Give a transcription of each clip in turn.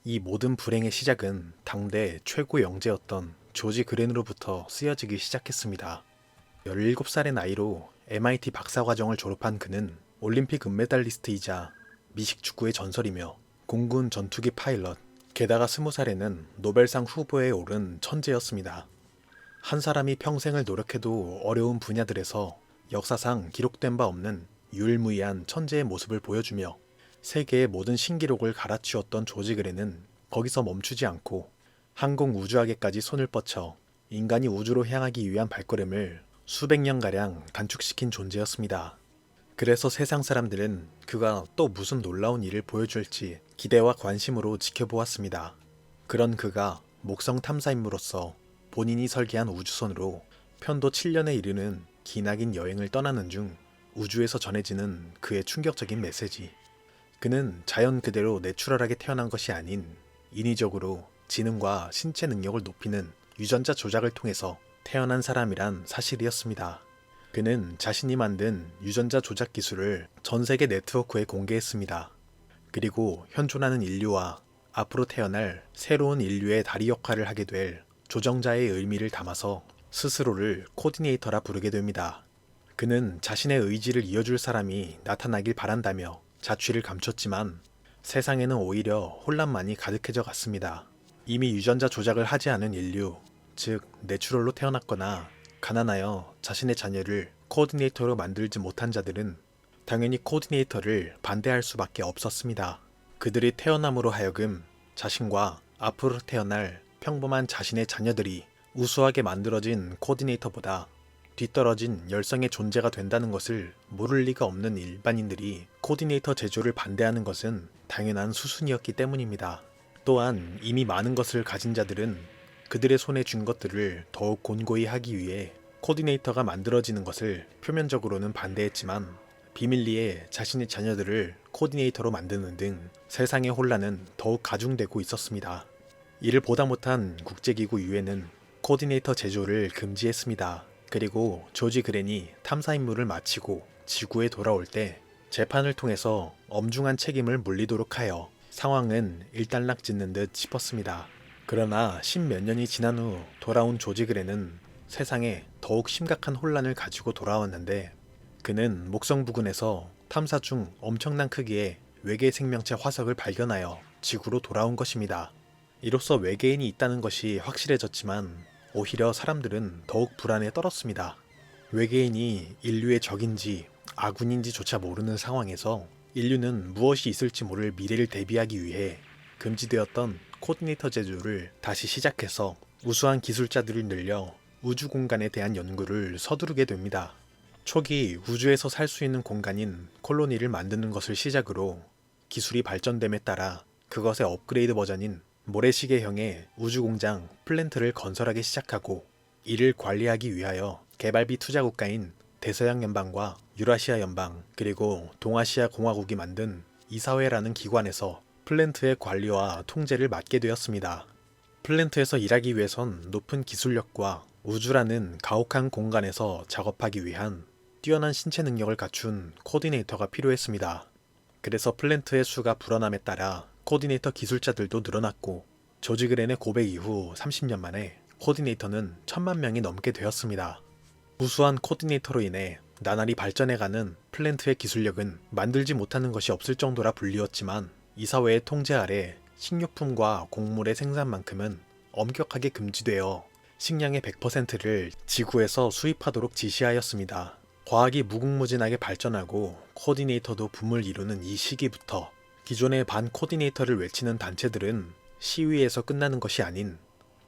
이 모든 불행의 시작은 당대 최고 영재였던 조지 그렌으로부터 쓰여지기 시작했습니다. 17살의 나이로 MIT 박사과정을 졸업한 그는 올림픽 은메달리스트이자 미식축구의 전설이며 공군 전투기 파일럿, 게다가 20살에는 노벨상 후보에 오른 천재였습니다. 한 사람이 평생을 노력해도 어려운 분야들에서 역사상 기록된 바 없는 유일무이한 천재의 모습을 보여주며 세계의 모든 신기록을 갈아치웠던 조지 그렌은 거기서 멈추지 않고 항공 우주학에까지 손을 뻗쳐 인간이 우주로 향하기 위한 발걸음을 수백 년가량 단축시킨 존재였습니다. 그래서 세상 사람들은 그가 또 무슨 놀라운 일을 보여줄지 기대와 관심으로 지켜보았습니다. 그런 그가 목성 탐사임으로서 본인이 설계한 우주선으로 편도 7년에 이르는 기나긴 여행을 떠나는 중 우주에서 전해지는 그의 충격적인 메시지. 그는 자연 그대로 내추럴하게 태어난 것이 아닌 인위적으로 지능과 신체 능력을 높이는 유전자 조작을 통해서 태어난 사람이란 사실이었습니다. 그는 자신이 만든 유전자 조작 기술을 전 세계 네트워크에 공개했습니다. 그리고 현존하는 인류와 앞으로 태어날 새로운 인류의 다리 역할을 하게 될 조정자의 의미를 담아서 스스로를 코디네이터라 부르게 됩니다. 그는 자신의 의지를 이어줄 사람이 나타나길 바란다며 자취를 감췄지만 세상에는 오히려 혼란만이 가득해져 갔습니다. 이미 유전자 조작을 하지 않은 인류, 즉 내추럴로 태어났거나 가난하여 자신의 자녀를 코디네이터로 만들지 못한 자들은 당연히 코디네이터를 반대할 수밖에 없었습니다. 그들이 태어남으로 하여금 자신과 앞으로 태어날 평범한 자신의 자녀들이 우수하게 만들어진 코디네이터보다 뒤떨어진 열성의 존재가 된다는 것을 모를 리가 없는 일반인들이 코디네이터 제조를 반대하는 것은 당연한 수순이었기 때문입니다. 또한 이미 많은 것을 가진 자들은 그들의 손에 쥔 것들을 더욱 곤고히 하기 위해 코디네이터가 만들어지는 것을 표면적으로는 반대했지만 비밀리에 자신의 자녀들을 코디네이터로 만드는 등 세상의 혼란은 더욱 가중되고 있었습니다. 이를 보다 못한 국제기구 유엔은 코디네이터 제조를 금지했습니다. 그리고 조지 그렌이 탐사 임무를 마치고 지구에 돌아올 때 재판을 통해서 엄중한 책임을 물리도록 하여 상황은 일단락짓는 듯 싶었습니다. 그러나 10몇 년이 지난 후 돌아온 조지 그렌은 세상에 더욱 심각한 혼란을 가지고 돌아왔는데 그는 목성 부근에서 탐사 중 엄청난 크기의 외계 생명체 화석을 발견하여 지구로 돌아온 것입니다. 이로써 외계인이 있다는 것이 확실해졌지만 오히려 사람들은 더욱 불안에 떨었습니다. 외계인이 인류의 적인지 아군인지조차 모르는 상황에서 인류는 무엇이 있을지 모를 미래를 대비하기 위해 금지되었던 코디네이터 제조를 다시 시작해서 우수한 기술자들을 늘려 우주 공간에 대한 연구를 서두르게 됩니다. 초기 우주에서 살 수 있는 공간인 콜로니를 만드는 것을 시작으로 기술이 발전됨에 따라 그것의 업그레이드 버전인 모래시계형의 우주공장 플랜트를 건설하기 시작하고 이를 관리하기 위하여 개발비 투자국가인 대서양 연방과 유라시아 연방 그리고 동아시아 공화국이 만든 이사회라는 기관에서 플랜트의 관리와 통제를 맡게 되었습니다. 플랜트에서 일하기 위해선 높은 기술력과 우주라는 가혹한 공간에서 작업하기 위한 뛰어난 신체 능력을 갖춘 코디네이터가 필요했습니다. 그래서 플랜트의 수가 불어남에 따라 코디네이터 기술자들도 늘어났고 조지 그렌의 고백 이후 30년 만에 코디네이터는 1000만 명이 넘게 되었습니다. 우수한 코디네이터로 인해 나날이 발전해가는 플랜트의 기술력은 만들지 못하는 것이 없을 정도라 불리웠지만 이사회의 통제 아래 식료품과 곡물의 생산만큼은 엄격하게 금지되어 식량의 100%를 지구에서 수입하도록 지시하였습니다. 과학이 무궁무진하게 발전하고 코디네이터도 붐을 이루는 이 시기부터 기존의 반 코디네이터를 외치는 단체들은 시위에서 끝나는 것이 아닌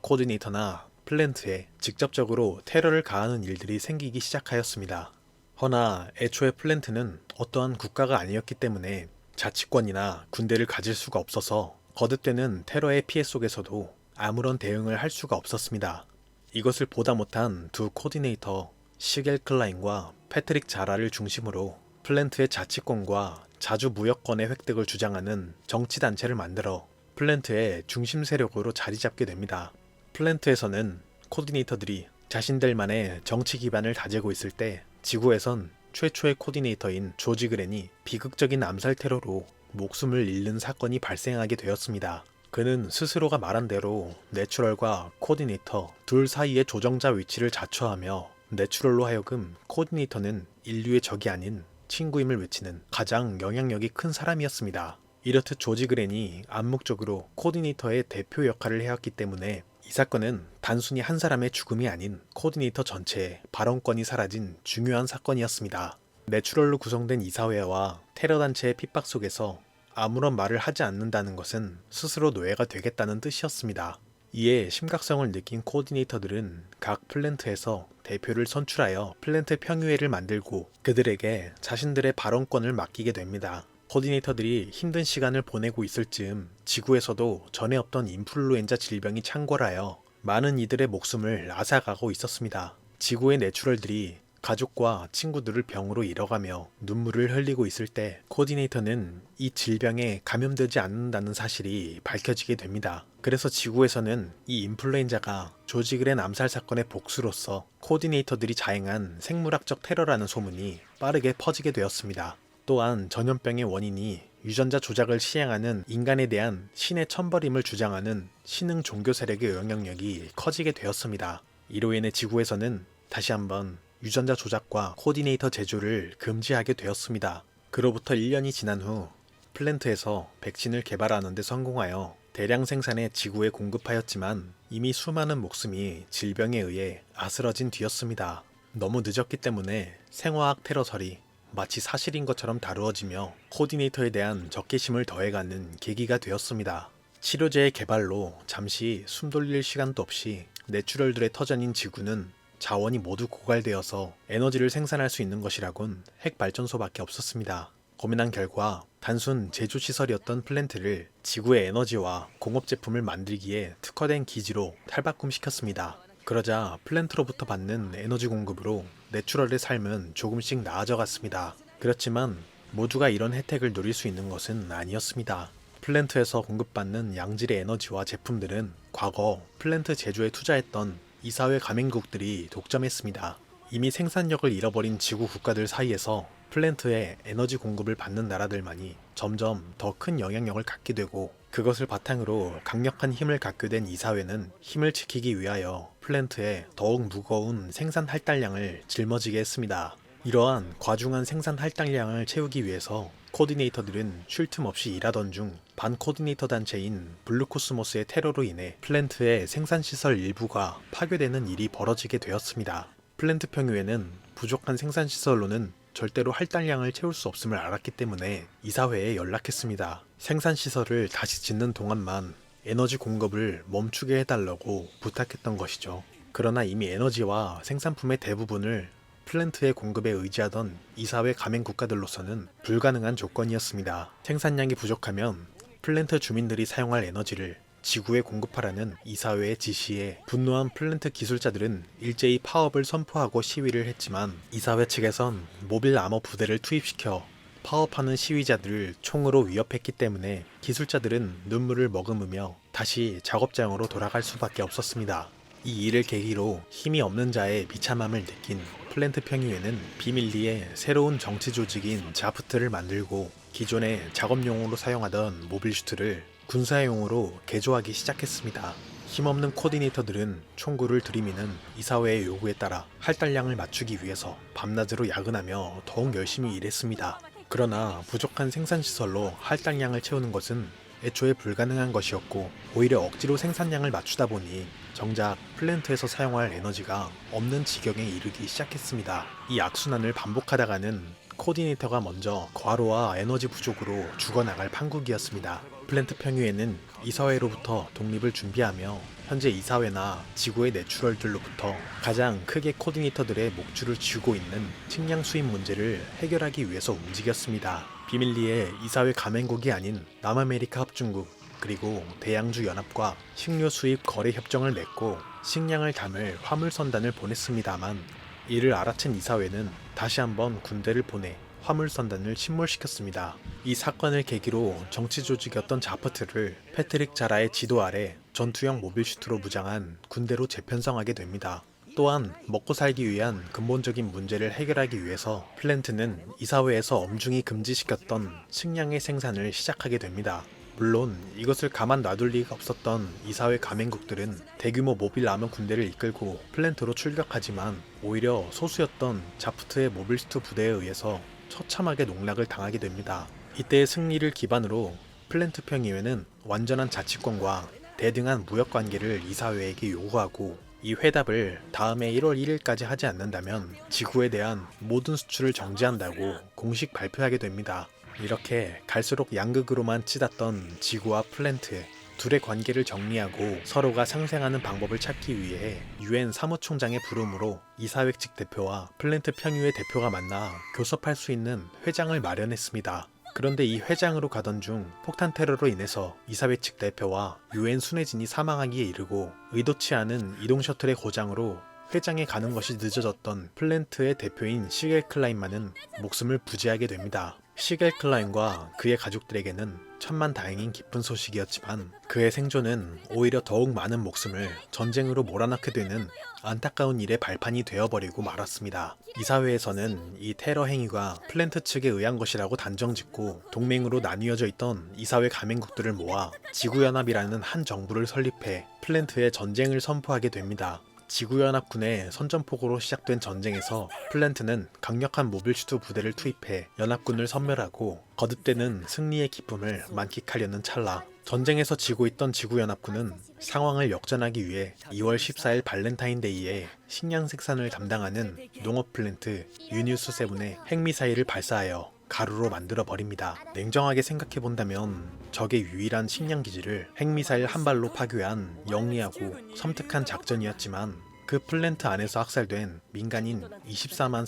코디네이터나 플랜트에 직접적으로 테러를 가하는 일들이 생기기 시작하였습니다. 허나 애초에 플랜트는 어떠한 국가가 아니었기 때문에 자치권이나 군대를 가질 수가 없어서 거듭되는 테러의 피해 속에서도 아무런 대응을 할 수가 없었습니다. 이것을 보다 못한 두 코디네이터 시겔 클라인과 패트릭 자라를 중심으로 플랜트의 자치권과 자주 무역권의 획득을 주장하는 정치단체를 만들어 플랜트의 중심 세력으로 자리 잡게 됩니다. 플랜트에서는 코디네이터들이 자신들만의 정치 기반을 다지고 있을 때 지구에선 최초의 코디네이터인 조지 그렌이 비극적인 암살 테러로 목숨을 잃는 사건이 발생하게 되었습니다. 그는 스스로가 말한 대로 내추럴과 코디네이터 둘 사이의 조정자 위치를 자처하며 내추럴로 하여금 코디네이터는 인류의 적이 아닌 친구임을 외치는 가장 영향력이 큰 사람이었습니다. 이렇듯 조지 그랜이 암묵적으로 코디네이터의 대표 역할을 해왔기 때문에 이 사건은 단순히 한 사람의 죽음이 아닌 코디네이터 전체의 발언권이 사라진 중요한 사건이었습니다. 내추럴로 구성된 이사회와 테러 단체의 핍박 속에서 아무런 말을 하지 않는다는 것은 스스로 노예가 되겠다는 뜻이었습니다. 이에 심각성을 느낀 코디네이터들은 각 플랜트에서 대표를 선출하여 플랜트 평의회를 만들고 그들에게 자신들의 발언권을 맡기게 됩니다. 코디네이터들이 힘든 시간을 보내고 있을 즈음 지구에서도 전에 없던 인플루엔자 질병이 창궐하여 많은 이들의 목숨을 앗아가고 있었습니다. 지구의 내추럴들이 가족과 친구들을 병으로 잃어가며 눈물을 흘리고 있을 때 코디네이터는 이 질병에 감염되지 않는다는 사실이 밝혀지게 됩니다. 그래서 지구에서는 이 인플루엔자가 조지 그랜 암살 사건의 복수로서 코디네이터들이 자행한 생물학적 테러라는 소문이 빠르게 퍼지게 되었습니다. 또한 전염병의 원인이 유전자 조작을 시행하는 인간에 대한 신의 천벌임을 주장하는 신흥 종교 세력의 영향력이 커지게 되었습니다. 이로 인해 지구에서는 다시 한번 유전자 조작과 코디네이터 제조를 금지하게 되었습니다. 그로부터 1년이 지난 후 플랜트에서 백신을 개발하는 데 성공하여 대량 생산해 지구에 공급하였지만 이미 수많은 목숨이 질병에 의해 아스러진 뒤였습니다. 너무 늦었기 때문에 생화학 테러설이 마치 사실인 것처럼 다루어지며 코디네이터에 대한 적개심을 더해가는 계기가 되었습니다. 치료제의 개발로 잠시 숨 돌릴 시간도 없이 내추럴들의 터전인 지구는 자원이 모두 고갈되어서 에너지를 생산할 수 있는 것이라곤 핵발전소밖에 없었습니다. 고민한 결과 단순 제조시설이었던 플랜트를 지구의 에너지와 공업제품을 만들기에 특화된 기지로 탈바꿈시켰습니다. 그러자 플랜트로부터 받는 에너지 공급으로 내추럴의 삶은 조금씩 나아져갔습니다. 그렇지만 모두가 이런 혜택을 누릴 수 있는 것은 아니었습니다. 플랜트에서 공급받는 양질의 에너지와 제품들은 과거 플랜트 제조에 투자했던 이사회 가맹국들이 독점했습니다. 이미 생산력을 잃어버린 지구 국가들 사이에서 플랜트에 에너지 공급을 받는 나라들만이 점점 더 큰 영향력을 갖게 되고 그것을 바탕으로 강력한 힘을 갖게 된 이사회는 힘을 지키기 위하여 플랜트에 더욱 무거운 생산 할당량을 짊어지게 했습니다. 이러한 과중한 생산 할당량을 채우기 위해서 코디네이터들은 쉴 틈 없이 일하던 중 반코디네이터 단체인 블루코스모스의 테러로 인해 플랜트의 생산시설 일부가 파괴되는 일이 벌어지게 되었습니다. 플랜트 평의회는 부족한 생산시설로는 절대로 할당량을 채울 수 없음을 알았기 때문에 이사회에 연락했습니다. 생산시설을 다시 짓는 동안만 에너지 공급을 멈추게 해달라고 부탁했던 것이죠. 그러나 이미 에너지와 생산품의 대부분을 플랜트의 공급에 의지하던 이사회 가맹 국가들로서는 불가능한 조건이었습니다. 생산량이 부족하면 플랜트 주민들이 사용할 에너지를 지구에 공급하라는 이사회의 지시에 분노한 플랜트 기술자들은 일제히 파업을 선포하고 시위를 했지만 이사회 측에선 모빌 아머 부대를 투입시켜 파업하는 시위자들을 총으로 위협했기 때문에 기술자들은 눈물을 머금으며 다시 작업장으로 돌아갈 수밖에 없었습니다. 이 일을 계기로 힘이 없는 자의 비참함을 느낀 플랜트 평의회는 비밀리에 새로운 정치 조직인 자프트를 만들고 기존의 작업용으로 사용하던 모빌 슈트를 군사용으로 개조하기 시작했습니다. 힘없는 코디네이터들은 총구를 들이미는 이사회의 요구에 따라 할당량을 맞추기 위해서 밤낮으로 야근하며 더욱 열심히 일했습니다. 그러나 부족한 생산시설로 할당량을 채우는 것은 애초에 불가능한 것이었고 오히려 억지로 생산량을 맞추다 보니 정작 플랜트에서 사용할 에너지가 없는 지경에 이르기 시작했습니다. 이 악순환을 반복하다가는 코디네이터가 먼저 과로와 에너지 부족으로 죽어나갈 판국이었습니다. 플랜트 평의회는 이사회로부터 독립을 준비하며 현재 이사회나 지구의 내추럴들로부터 가장 크게 코디네이터들의 목줄을 쥐고 있는 식량 수입 문제를 해결하기 위해서 움직였습니다. 비밀리에 이사회 가맹국이 아닌 남아메리카 합중국 그리고 대양주 연합과 식료 수입 거래 협정을 맺고 식량을 담을 화물선단을 보냈습니다만 이를 알아챈 이사회는 다시 한번 군대를 보내 화물선단을 침몰시켰습니다. 이 사건을 계기로 정치 조직이었던 자프트를 패트릭 자라의 지도 아래 전투형 모빌 슈트로 무장한 군대로 재편성하게 됩니다. 또한 먹고 살기 위한 근본적인 문제를 해결하기 위해서 플랜트는 이사회에서 엄중히 금지시켰던 식량의 생산을 시작하게 됩니다. 물론 이것을 가만 놔둘 리가 없었던 이사회 가맹국들은 대규모 모빌 아머 군대를 이끌고 플랜트로 출격하지만 오히려 소수였던 자프트의 모빌스투 부대에 의해서 처참하게 농락을 당하게 됩니다. 이때의 승리를 기반으로 플랜트 평의회는 완전한 자치권과 대등한 무역 관계를 이사회에게 요구하고 이 회답을 다음해 1월 1일까지 하지 않는다면 지구에 대한 모든 수출을 정지한다고 공식 발표하게 됩니다. 이렇게 갈수록 양극으로만 찌닫던 지구와 플랜트 둘의 관계를 정리하고 서로가 상생하는 방법을 찾기 위해 UN 사무총장의 부름으로 이사회 측 대표와 플랜트 평의회 대표가 만나 교섭할 수 있는 회장을 마련했습니다. 그런데 이 회장으로 가던 중 폭탄 테러로 인해서 이사회 측 대표와 UN 순회진이 사망하기에 이르고 의도치 않은 이동 셔틀의 고장으로 회장에 가는 것이 늦어졌던 플랜트의 대표인 시겔 클라인만은 목숨을 부지하게 됩니다. 시겔 클라인과 그의 가족들에게는 천만다행인 기쁜 소식이었지만 그의 생존은 오히려 더욱 많은 목숨을 전쟁으로 몰아넣게 되는 안타까운 일의 발판이 되어버리고 말았습니다. 이사회에서는 이 테러 행위가 플랜트 측에 의한 것이라고 단정짓고 동맹으로 나뉘어져 있던 이사회 가맹국들을 모아 지구연합이라는 한 정부를 설립해 플랜트에 전쟁을 선포하게 됩니다. 지구연합군의 선전포고로 시작된 전쟁에서 플랜트는 강력한 모빌슈트 부대를 투입해 연합군을 섬멸하고 거듭되는 승리의 기쁨을 만끽하려는 찰나 전쟁에서 지고 있던 지구연합군은 상황을 역전하기 위해 2월 14일 발렌타인데이에 식량 생산을 담당하는 농업 플랜트 유니우스 세븐에 핵미사일을 발사하여 가루로 만들어 버립니다. 냉정하게 생각해 본다면 적의 유일한 식량 기지를 핵미사일 한 발로 파괴한 영리하고 섬뜩한 작전이었지만 그 플랜트 안에서 학살된 민간인 24만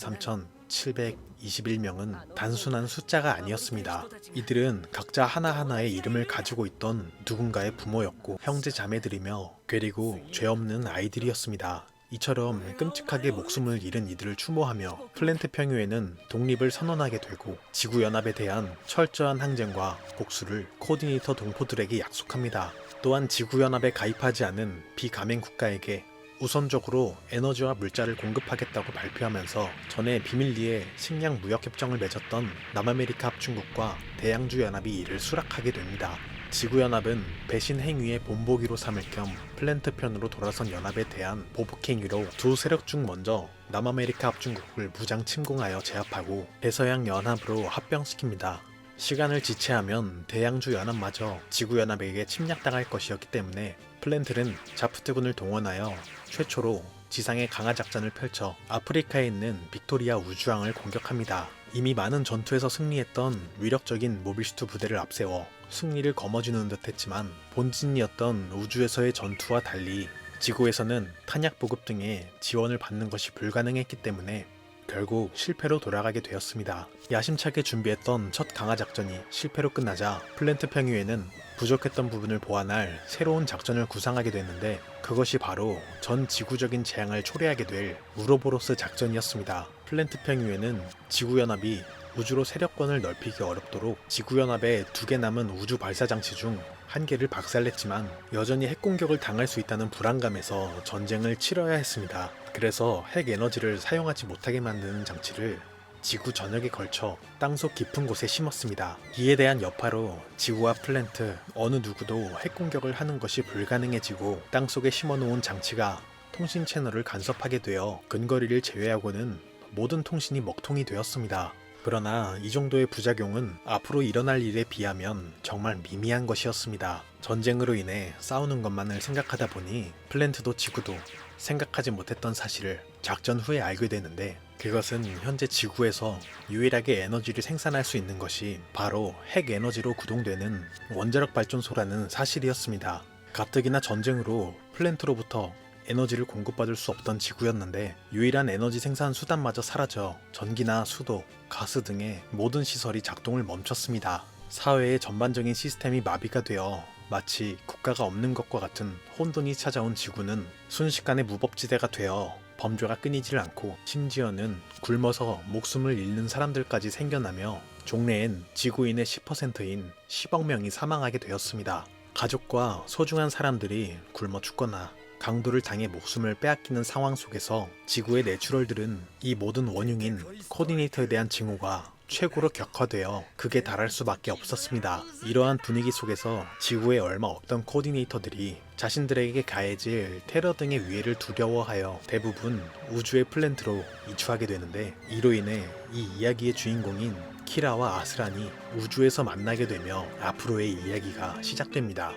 3,721명은 단순한 숫자가 아니었습니다. 이들은 각자 하나하나의 이름을 가지고 있던 누군가의 부모였고 형제 자매들이며 괴리고 죄 없는 아이들이었습니다. 이처럼 끔찍하게 목숨을 잃은 이들을 추모하며 플랜트 평의회는 독립을 선언하게 되고 지구연합에 대한 철저한 항쟁과 복수를 코디네이터 동포들에게 약속합니다. 또한 지구연합에 가입하지 않은 비가맹 국가에게 우선적으로 에너지와 물자를 공급하겠다고 발표하면서 전에 비밀리에 식량 무역협정을 맺었던 남아메리카 합중국과 대양주연합이 이를 수락하게 됩니다. 지구연합은 배신 행위의 본보기로 삼을 겸 플랜트 편으로 돌아선 연합에 대한 보복 행위로 두 세력 중 먼저 남아메리카 합중국을 무장 침공하여 제압하고 대서양 연합으로 합병시킵니다. 시간을 지체하면 대양주 연합마저 지구연합에게 침략당할 것이었기 때문에 플랜트는 자프트군을 동원하여 최초로 지상의 강화 작전을 펼쳐 아프리카에 있는 빅토리아 우주항을 공격합니다. 이미 많은 전투에서 승리했던 위력적인 모빌슈트 부대를 앞세워 승리를 거머쥐는 듯 했지만 본진이었던 우주에서의 전투와 달리 지구에서는 탄약 보급 등의 지원을 받는 것이 불가능했기 때문에 결국 실패로 돌아가게 되었습니다. 야심차게 준비했던 첫 강화 작전이 실패로 끝나자 플랜트 평의회는 부족했던 부분을 보완할 새로운 작전을 구상하게 됐는데 그것이 바로 전 지구적인 재앙을 초래하게 될 우로보로스 작전이었습니다. 플랜트 평의회는 지구연합이 우주로 세력권을 넓히기 어렵도록 지구연합에 2개 남은 우주 발사장치 중 1개를 박살냈지만 여전히 핵공격을 당할 수 있다는 불안감에서 전쟁을 치러야 했습니다. 그래서 핵에너지를 사용하지 못하게 만드는 장치를 지구 전역에 걸쳐 땅속 깊은 곳에 심었습니다. 이에 대한 여파로 지구와 플랜트 어느 누구도 핵공격을 하는 것이 불가능해지고 땅속에 심어놓은 장치가 통신 채널을 간섭하게 되어 근거리를 제외하고는 모든 통신이 먹통이 되었습니다. 그러나 이 정도의 부작용은 앞으로 일어날 일에 비하면 정말 미미한 것이었습니다. 전쟁으로 인해 싸우는 것만을 생각하다 보니 플랜트도 지구도 생각하지 못했던 사실을 작전 후에 알게 되는데 그것은 현재 지구에서 유일하게 에너지를 생산할 수 있는 것이 바로 핵에너지로 구동되는 원자력 발전소라는 사실이었습니다. 가뜩이나 전쟁으로 플랜트로부터 에너지를 공급받을 수 없던 지구였는데 유일한 에너지 생산 수단마저 사라져 전기나 수도, 가스 등의 모든 시설이 작동을 멈췄습니다. 사회의 전반적인 시스템이 마비가 되어 마치 국가가 없는 것과 같은 혼돈이 찾아온 지구는 순식간에 무법지대가 되어 범죄가 끊이질 않고 심지어는 굶어서 목숨을 잃는 사람들까지 생겨나며 종래엔 지구인의 10%인 10억 명이 사망하게 되었습니다. 가족과 소중한 사람들이 굶어 죽거나 강도를 당해 목숨을 빼앗기는 상황 속에서 지구의 내추럴들은 이 모든 원흉인 코디네이터에 대한 징후가 최고로 격화되어 극에 달할 수밖에 없었습니다. 이러한 분위기 속에서 지구에 얼마 없던 코디네이터들이 자신들에게 가해질 테러 등의 위해를 두려워하여 대부분 우주의 플랜트로 이주하게 되는데, 이로 인해 이 이야기의 주인공인 키라와 아스란이 우주에서 만나게 되며 앞으로의 이야기가 시작됩니다.